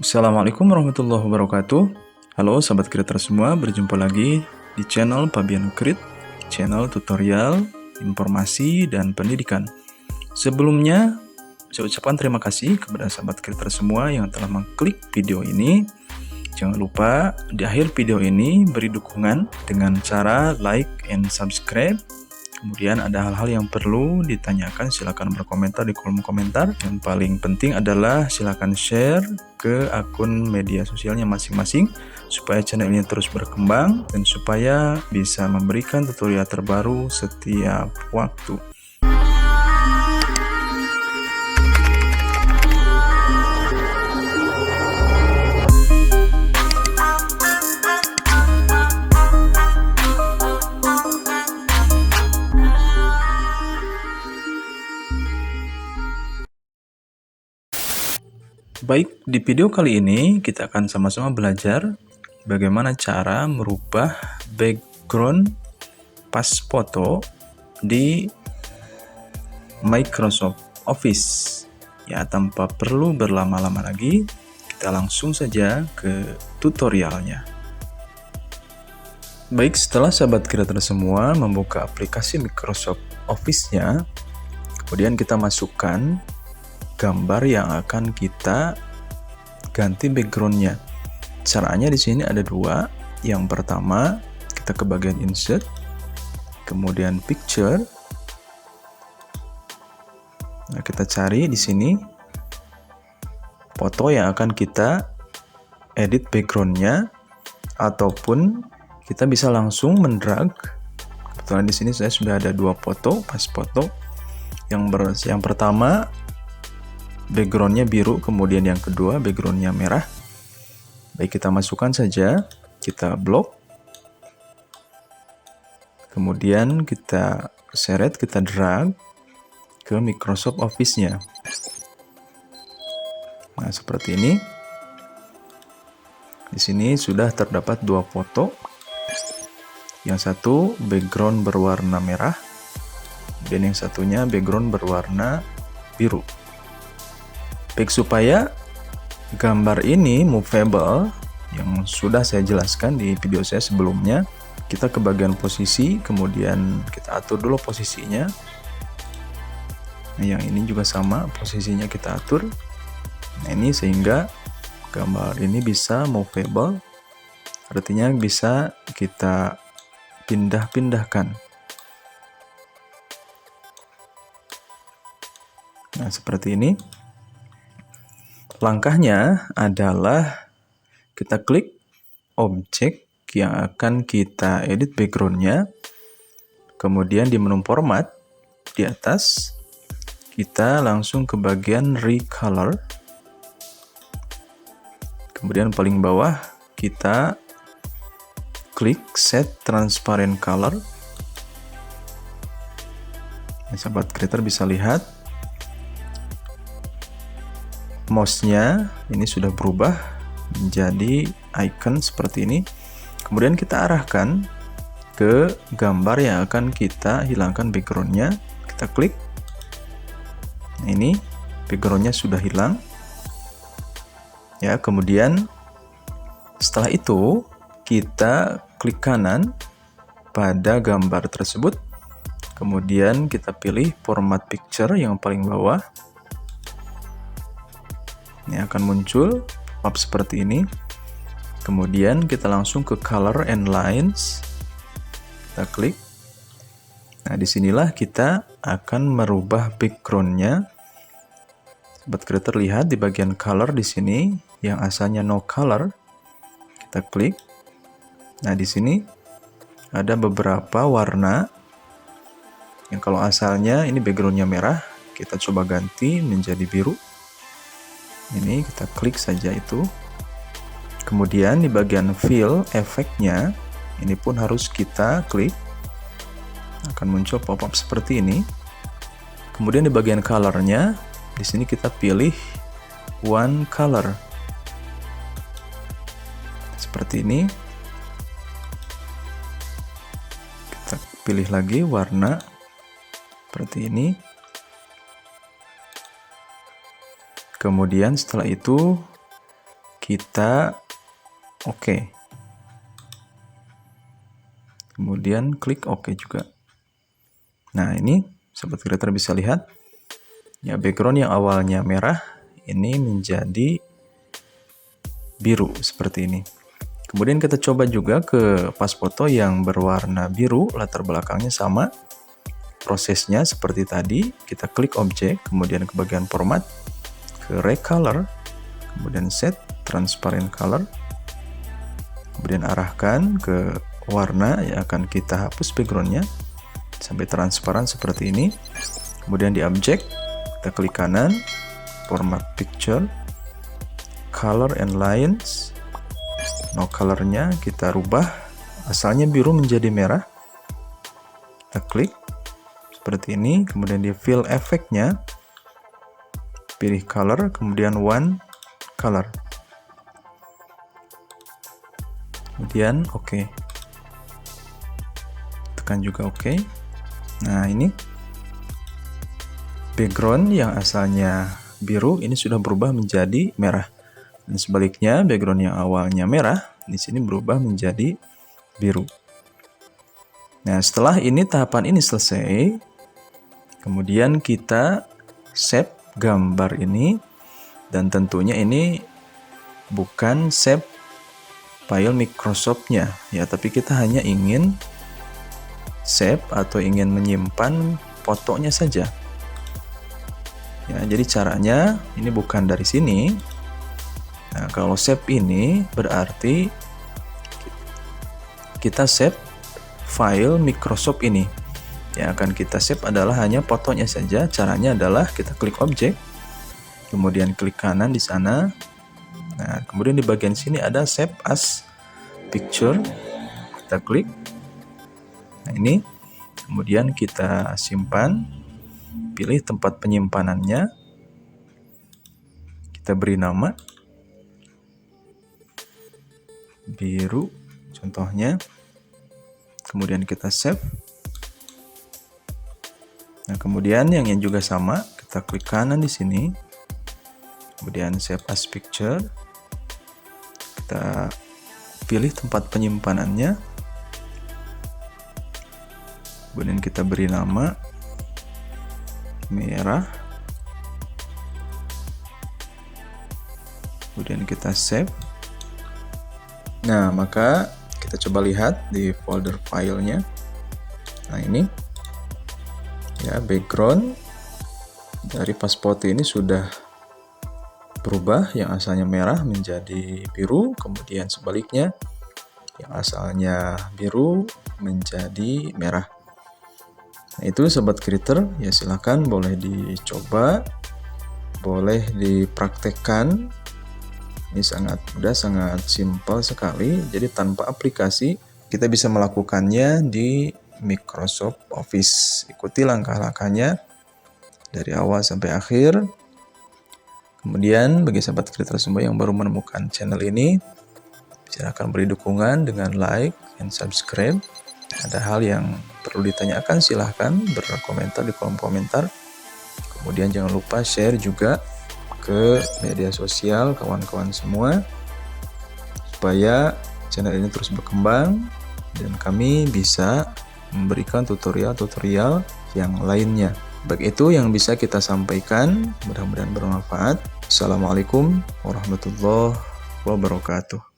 Assalamualaikum warahmatullahi wabarakatuh. Halo sahabat creator semua, berjumpa lagi di channel Pabian Crit, channel tutorial, informasi, dan pendidikan. Sebelumnya, saya ucapkan terima kasih kepada sahabat creator semua yang telah mengklik video ini. Jangan lupa di akhir video ini beri dukungan dengan cara like and subscribe. Kemudian ada hal-hal yang perlu ditanyakan, silakan berkomentar di kolom komentar. Yang paling penting adalah silakan share ke akun media sosialnya masing-masing supaya channel ini terus berkembang dan supaya bisa memberikan tutorial terbaru setiap waktu. Baik, di video kali ini kita akan sama-sama belajar bagaimana cara merubah background pas foto di Microsoft Office. Ya, tanpa perlu berlama-lama lagi, kita langsung saja ke tutorialnya. Baik, setelah sahabat creator semua membuka aplikasi Microsoft Office-nya, kemudian kita masukkan gambar yang akan kita ganti backgroundnya. Caranya di sini ada dua. Yang pertama, kita ke bagian insert, kemudian picture. Nah, kita cari di sini foto yang akan kita edit backgroundnya, ataupun kita bisa langsung mendrag. Kebetulan di sini saya sudah ada dua foto, pas foto. Yang pertama backgroundnya biru, kemudian yang kedua backgroundnya merah. Baik, kita masukkan saja, kita blok, kemudian kita seret, kita drag ke Microsoft Office-nya. Nah, seperti ini. Di sini sudah terdapat dua foto. Yang satu background berwarna merah, dan yang satunya background berwarna biru. Baik, supaya gambar ini movable yang sudah saya jelaskan di video saya sebelumnya, kita ke bagian posisi, kemudian kita atur dulu posisinya. Nah, yang ini juga sama, posisinya kita atur. Nah, ini sehingga gambar ini bisa movable, artinya bisa kita pindah-pindahkan. Nah, seperti ini. Langkahnya adalah kita klik objek yang akan kita edit backgroundnya, kemudian di menu format di atas kita langsung ke bagian recolor, kemudian paling bawah kita klik set transparent color. Nah, sahabat creator bisa lihat mouse-nya ini sudah berubah menjadi icon seperti ini. Kemudian kita arahkan ke gambar yang akan kita hilangkan backgroundnya. Kita klik. Nah, ini backgroundnya sudah hilang. Ya, kemudian setelah itu kita klik kanan pada gambar tersebut. Kemudian kita pilih format picture yang paling bawah. Ini akan muncul pop-up seperti ini. Kemudian kita langsung ke color and lines. Kita klik. Nah, disinilah kita akan merubah backgroundnya. Sobat creator lihat di bagian color di sini yang asalnya no color. Kita klik. Nah, di sini ada beberapa warna. Yang kalau asalnya ini backgroundnya merah, kita coba ganti menjadi biru. Ini kita klik saja itu. Kemudian di bagian fill efeknya ini pun harus kita klik. Akan muncul pop-up seperti ini. Kemudian di bagian colornya di sini kita pilih one color. Seperti ini. Kita pilih lagi warna seperti ini. Kemudian setelah itu kita oke. Kemudian klik oke juga. Nah, ini sobat creator bisa lihat ya, background yang awalnya merah ini menjadi biru seperti ini. Kemudian kita coba juga ke pas foto yang berwarna biru, latar belakangnya sama. Prosesnya seperti tadi, kita klik objek, kemudian ke bagian format, ke recolor, kemudian set transparent color, kemudian arahkan ke warna yang akan kita hapus backgroundnya sampai transparan seperti ini. Kemudian di objek kita klik kanan, format picture, color and lines, no colornya kita rubah, asalnya biru menjadi merah, kita klik seperti ini. Kemudian di fill efeknya pilih color, kemudian one color, kemudian oke. Tekan juga oke. Nah, ini background yang asalnya biru ini sudah berubah menjadi merah. Dan sebaliknya, background yang awalnya merah di sini berubah menjadi biru. Nah, setelah ini tahapan ini selesai, kemudian kita save gambar ini, dan tentunya ini bukan save file Microsoft-nya ya, tapi kita hanya ingin save atau ingin menyimpan fotonya saja. Ya, jadi caranya ini bukan dari sini. Nah, kalau save ini berarti kita save file Microsoft ini. Yang akan kita save adalah hanya fotonya saja. Caranya adalah kita klik objek, kemudian klik kanan di sana. Nah, kemudian di bagian sini ada save as picture. Kita klik. Nah, ini kemudian kita simpan, pilih tempat penyimpanannya, kita beri nama biru contohnya, kemudian kita save. Nah, kemudian yang juga sama, kita klik kanan di sini, kemudian save as picture, kita pilih tempat penyimpanannya, kemudian kita beri nama merah, kemudian kita save. Nah, maka kita coba lihat di folder filenya. Nah, ini ya, background dari pas foto ini sudah berubah, yang asalnya merah menjadi biru, kemudian sebaliknya yang asalnya biru menjadi merah. Nah, itu sobat creator ya, silahkan boleh dicoba, boleh dipraktekkan. Ini sangat mudah, sangat simpel sekali. Jadi tanpa aplikasi kita bisa melakukannya di Microsoft Office. Ikuti langkah-langkahnya dari awal sampai akhir. Kemudian bagi sahabat creator semua yang baru menemukan channel ini, silahkan beri dukungan dengan like dan subscribe. Ada hal yang perlu ditanyakan, silahkan berkomentar di kolom komentar. Kemudian jangan lupa share juga ke media sosial kawan-kawan semua, supaya channel ini terus berkembang dan kami bisa memberikan tutorial-tutorial yang lainnya. Baik, itu yang bisa kita sampaikan, mudah-mudahan bermanfaat. Assalamualaikum warahmatullahi wabarakatuh.